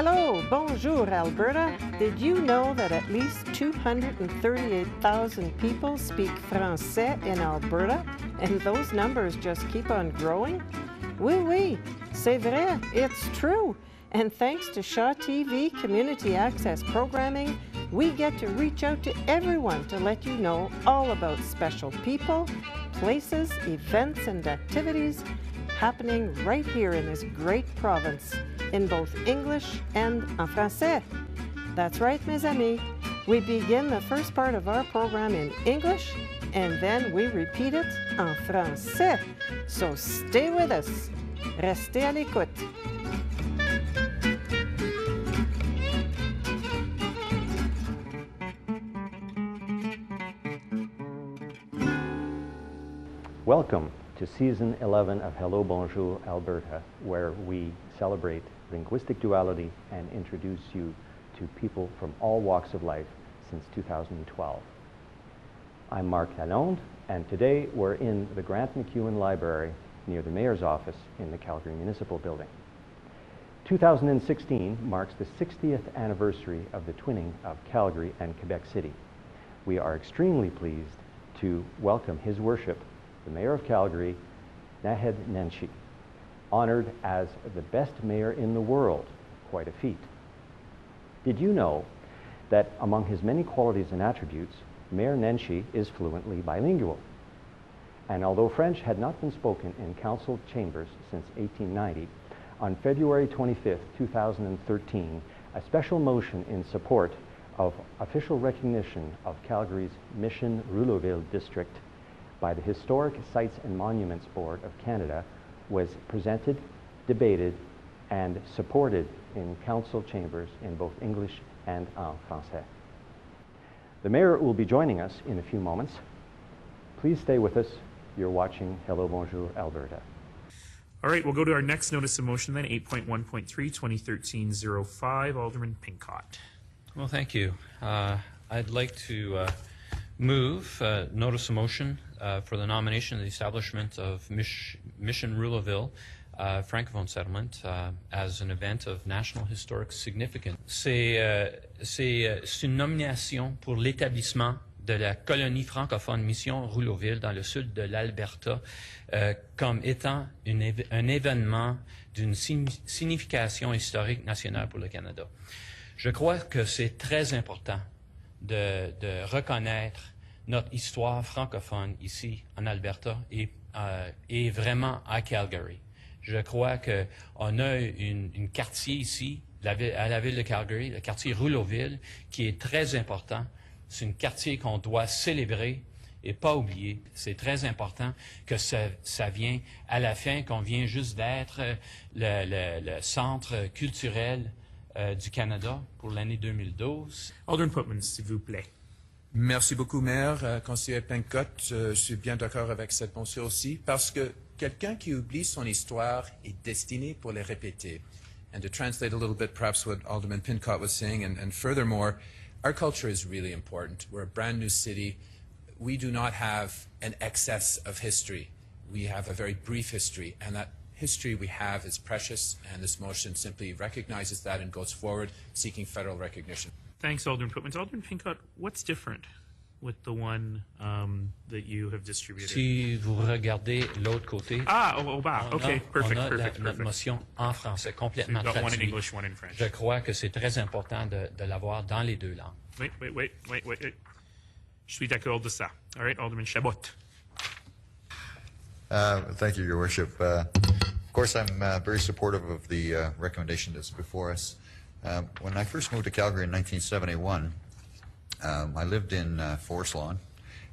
Hello, bonjour, Alberta. Did you know that at least 238,000 people speak Français in Alberta, and those numbers just keep on growing? Oui, oui, c'est vrai, it's true. And thanks to Shaw TV Community Access Programming, we get to reach out to everyone to let you know all about special people, places, events, and activities happening right here in this great province, in both English and en français. That's right, mes amis. We begin the first part of our program in English, and then we repeat it en français. So stay with us. Restez à l'écoute. Welcome to Season 11 of Hello, Bonjour, Alberta, where we celebrate linguistic duality and introduce you to people from all walks of life since 2012. I'm Mark Lalonde, and today we're in the Grant MacEwan Library near the Mayor's office in the Calgary Municipal Building. 2016 marks the 60th anniversary of the twinning of Calgary and Quebec City. We are extremely pleased to welcome His Worship, the Mayor of Calgary, Naheed Nenshi, honored as the best mayor in the world, quite a feat. Did you know that among his many qualities and attributes, Mayor Nenshi is fluently bilingual? And although French had not been spoken in council chambers since 1890, on February 25, 2013, a special motion in support of official recognition of Calgary's Mission-Rouleauville district by the Historic Sites and Monuments Board of Canada was presented, debated, and supported in council chambers in both English and en français. The Mayor will be joining us in a few moments. Please stay with us. You're watching Hello, Bonjour, Alberta. All right, we'll go to our next notice of motion then, 8.1.3, 2013-05, Alderman Pincott. Well, thank you. I'd like to move notice of motion for the nomination of the establishment of Mission-Rouleauville Francophone Settlement as an event of national historic significance. C'est une nomination pour l'établissement de la colonie francophone Mission Rouleauville dans le sud de l'Alberta comme étant un événement d'une signification historique nationale pour le Canada. Je crois que c'est très important de reconnaître notre histoire francophone ici en Alberta et vraiment à Calgary. Je crois qu'on a une quartier ici, à la ville de Calgary, le quartier Rouleauville, qui est très important. C'est un quartier qu'on doit célébrer et pas oublier. C'est très important que ça vient à la fin, qu'on vient juste d'être le centre culturel du Canada pour l'année 2012. Alderman Putman, s'il vous plaît. Merci beaucoup, Maire. Conseiller Pincott, je suis bien d'accord avec cette pensée aussi, parce que quelqu'un qui oublie son histoire est destiné pour les répéter. And to translate a little bit perhaps what Alderman Pincott was saying, and furthermore, our culture is really important. We're a brand new city. We do not have an excess of history. We have a very brief history, and that history we have is precious, and this motion simply recognizes that and goes forward seeking federal recognition. Thanks, Alderman Putman. Alderman Pincott, what's different with the one that you have distributed? Si vous regardez l'autre côté, okay, perfect, on a perfect. notre motion en français complètement So you've got one in traduite. English, one in French. Je crois que c'est très important de l'avoir dans les deux langues. Wait. Je suis d'accord de ça. All right, Alderman Chabot. Thank you, Your Worship. Of course, I'm very supportive of the recommendation that's before us. When I first moved to Calgary in 1971, I lived in Forest Lawn,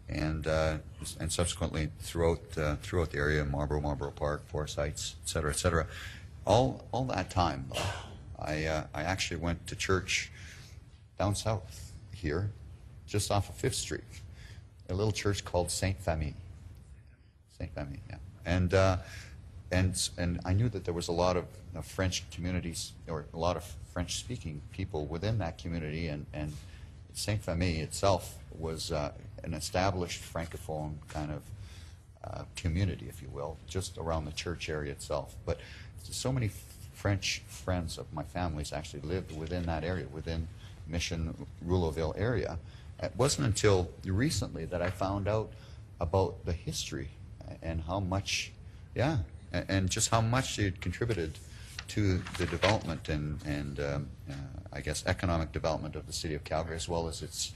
and subsequently throughout the area, Marlborough Park, Forest Heights, et cetera, et cetera. All that time, I actually went to church down south here, just off of 5th Street, a little church called Sainte Famille. Sainte Famille, yeah. And I knew that there was a lot of French communities, or a lot of French-speaking people within that community, and Sainte Famille itself was an established Francophone kind of community, if you will, just around the church area itself. But so many French friends of my family's actually lived within that area, within Mission Rouleauville area. It wasn't until recently that I found out about the history and how much, yeah, and just how much it contributed to the development and I guess economic development of the city of Calgary, as well as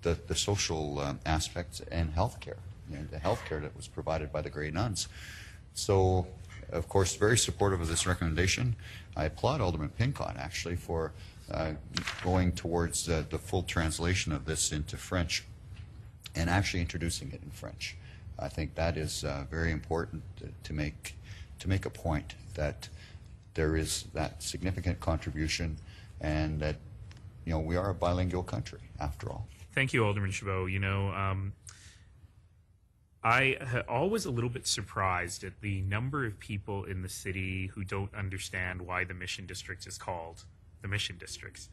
the social aspects and healthcare, the healthcare that was provided by the Grey Nuns. So, of course, very supportive of this recommendation. I applaud Alderman Pincott actually for going towards the full translation of this into French and actually introducing it in French. I think that is very important to make a point that there is that significant contribution and that, we are a bilingual country after all. Thank you, Alderman Chabot. I always a little bit surprised at the number of people in the city who don't understand why the Mission District is called the Mission Districts.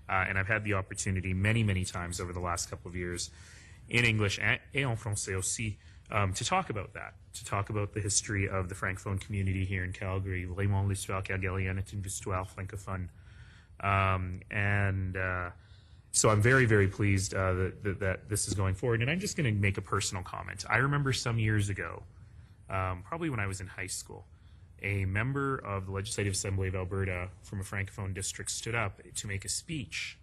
And I've had the opportunity many, many times over the last couple of years in English et en français aussi to talk about that, to talk about the history of the francophone community here in Calgary. Vraiment, l'histoire calgarienne est une histoire francophone. So I'm very, very pleased that this is going forward. And I'm just going to make a personal comment. I remember some years ago, probably when I was in high school, a member of the Legislative Assembly of Alberta from a francophone district stood up to make a speech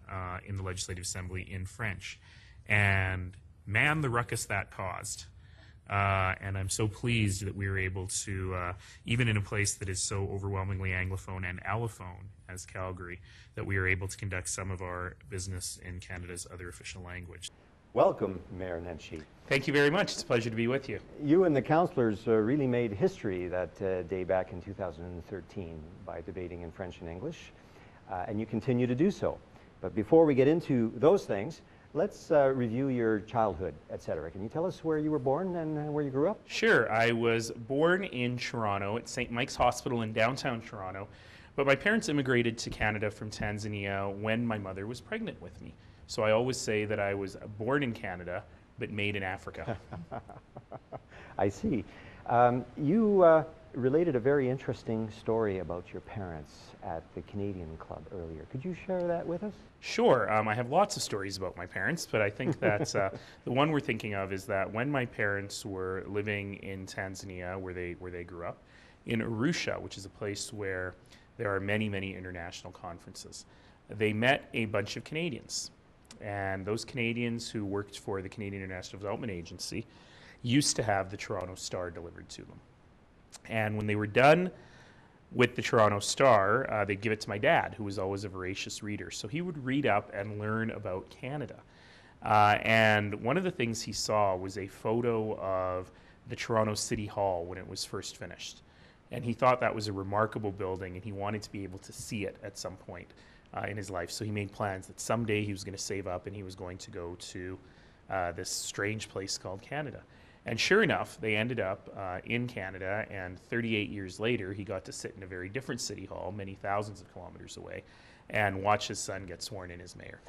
in the Legislative Assembly in French. And man, the ruckus that caused. And I'm so pleased that we were able to, even in a place that is so overwhelmingly Anglophone and allophone as Calgary, that we are able to conduct some of our business in Canada's other official language. Welcome, Mayor Nenshi. Thank you very much. It's a pleasure to be with you. You and the councillors really made history that day back in 2013 by debating in French and English, and you continue to do so. But before we get into those things, let's review your childhood, etc. Can you tell us where you were born and where you grew up? Sure. I was born in Toronto at St. Mike's Hospital in downtown Toronto, but my parents immigrated to Canada from Tanzania when my mother was pregnant with me. So I always say that I was born in Canada, but made in Africa. I see. You related a very interesting story about your parents at the Canadian Club earlier. Could you share that with us? Sure. I have lots of stories about my parents, but I think that the one we're thinking of is that when my parents were living in Tanzania, where they grew up, in Arusha, which is a place where there are many, many international conferences, they met a bunch of Canadians. And those Canadians who worked for the Canadian International Development Agency used to have the Toronto Star delivered to them. And when they were done with the Toronto Star, they'd give it to my dad, who was always a voracious reader. So he would read up and learn about Canada. And one of the things he saw was a photo of the Toronto City Hall when it was first finished. And he thought that was a remarkable building, and he wanted to be able to see it at some point in his life. So he made plans that someday he was going to save up and he was going to go to this strange place called Canada. And sure enough, they ended up in Canada, and 38 years later, he got to sit in a very different city hall, many thousands of kilometers away, and watch his son get sworn in as mayor.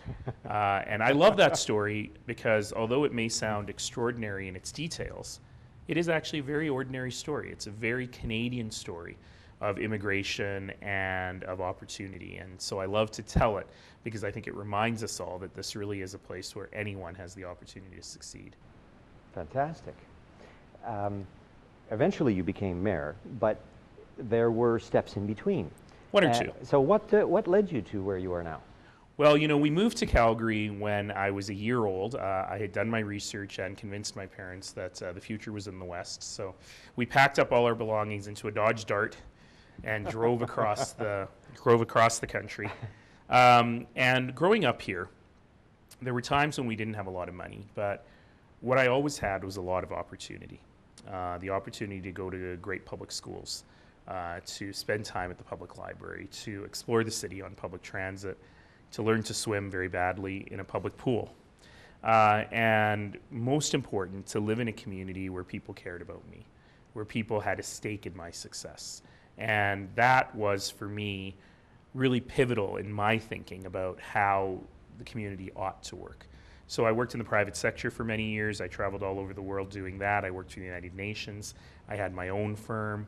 And I love that story because although it may sound extraordinary in its details, it is actually a very ordinary story. It's a very Canadian story of immigration and of opportunity. And so I love to tell it because I think it reminds us all that this really is a place where anyone has the opportunity to succeed. Fantastic. Eventually you became mayor, but there were steps in between. One or two. So what led you to where you are now? Well, we moved to Calgary when I was a year old. I had done my research and convinced my parents that the future was in the West. So we packed up all our belongings into a Dodge Dart and drove across the country. And growing up here, there were times when we didn't have a lot of money, but what I always had was a lot of opportunity. The opportunity to go to great public schools, to spend time at the public library, to explore the city on public transit, to learn to swim very badly in a public pool. And most important, to live in a community where people cared about me, where people had a stake in my success. And that was, for me, really pivotal in my thinking about how the community ought to work. So I worked in the private sector for many years. I traveled all over the world doing that. I worked for the United Nations. I had my own firm.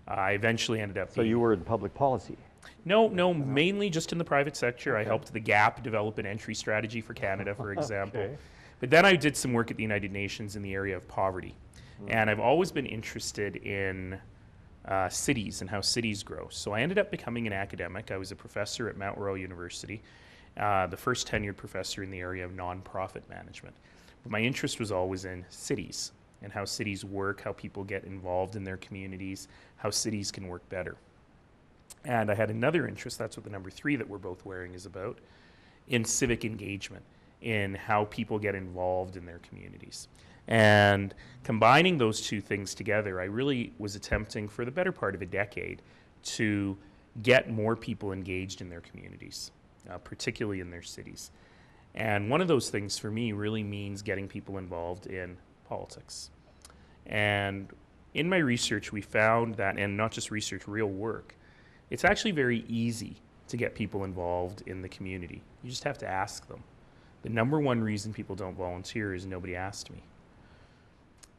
I eventually ended up So you were in public policy? No, mainly just in the private sector. I helped the GAP develop an entry strategy for Canada, for example. Okay. But then I did some work at the United Nations in the area of poverty. And I've always been interested in cities and how cities grow. So I ended up becoming an academic. I was a professor at Mount Royal University, the first tenured professor in the area of nonprofit management. But my interest was always in cities and how cities work, how people get involved in their communities, how cities can work better. And I had another interest, that's what the number 3 that we're both wearing is about, in civic engagement, in how people get involved in their communities. And combining those two things together, I really was attempting for the better part of a decade to get more people engaged in their communities, particularly in their cities. And one of those things for me really means getting people involved in politics. And in my research, we found that, and not just research, real work, it's actually very easy to get people involved in the community. You just have to ask them. The number one reason people don't volunteer is nobody asked me.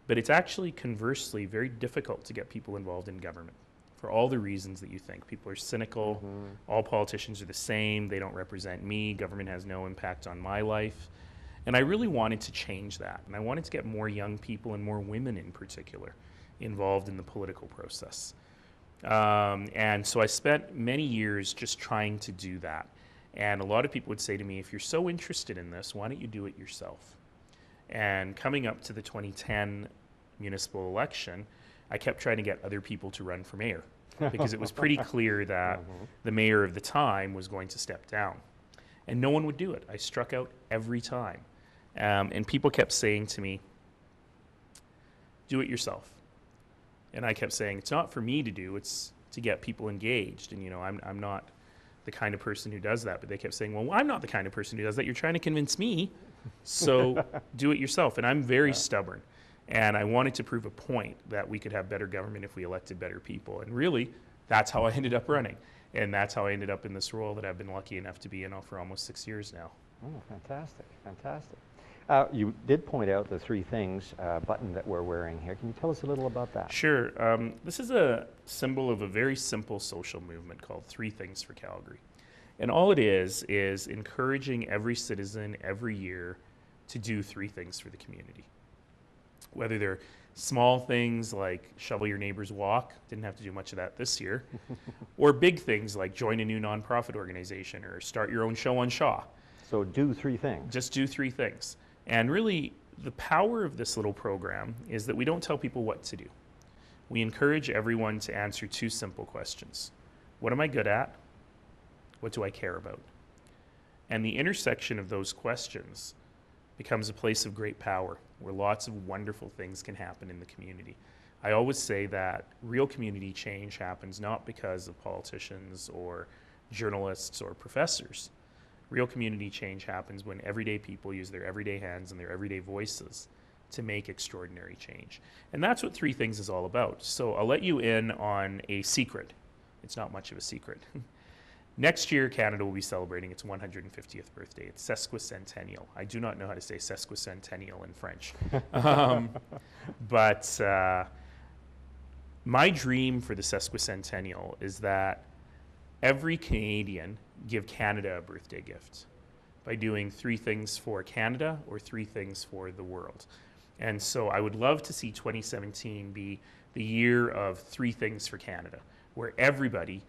But it's actually conversely very difficult to get people involved in government for all the reasons that you think. People are cynical, all politicians are the same, they don't represent me, government has no impact on my life. And I really wanted to change that. And I wanted to get more young people and more women in particular involved in the political process. And so I spent many years just trying to do that. And a lot of people would say to me, if you're so interested in this, why don't you do it yourself? And coming up to the 2010 municipal election, I kept trying to get other people to run for mayor because it was pretty clear that the mayor of the time was going to step down. And no one would do it. I struck out every time. And people kept saying to me, do it yourself. And I kept saying, it's not for me to do, it's to get people engaged. And, you know, I'm not the kind of person who does that. But they kept saying, well, I'm not the kind of person who does that. You're trying to convince me. So do it yourself. And I'm very stubborn. And I wanted to prove a point that we could have better government if we elected better people. And really, that's how I ended up running. And that's how I ended up in this role that I've been lucky enough to be in for almost 6 years now. Oh, fantastic, fantastic. You did point out the 3 things button that we're wearing here. Can you tell us a little about that? Sure. This is a symbol of a very simple social movement called 3 Things for Calgary. And all it is encouraging every citizen every year to do 3 things for the community. Whether they're small things like shovel your neighbor's walk, didn't have to do much of that this year, or big things like join a new nonprofit organization or start your own show on Shaw. So do 3 things. Just do 3 things. And really, the power of this little program is that we don't tell people what to do. We encourage everyone to answer 2 simple questions. What am I good at? What do I care about? And the intersection of those questions becomes a place of great power where lots of wonderful things can happen in the community. I always say that real community change happens not because of politicians or journalists or professors. Real community change happens when everyday people use their everyday hands and their everyday voices to make extraordinary change. And that's what 3 Things is all about. So I'll let you in on a secret. It's not much of a secret. Next year, Canada will be celebrating its 150th birthday. It's sesquicentennial. I do not know how to say sesquicentennial in French. But my dream for the sesquicentennial is that every Canadian give Canada a birthday gift by doing 3 things for Canada or 3 things for the world. And so I would love to see 2017 be the year of 3 things for Canada, where everybody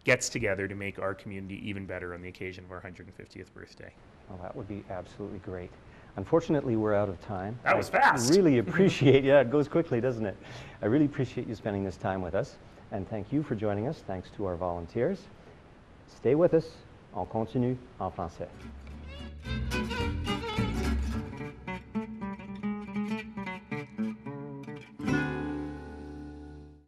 gets together to make our community even better on the occasion of our 150th birthday. Well, that would be absolutely great. Unfortunately, we're out of time. That was fast. I really appreciate, yeah, it goes quickly, doesn't it? I really appreciate you spending this time with us. And thank you for joining us. Thanks to our volunteers. Stay with us. On continue en français.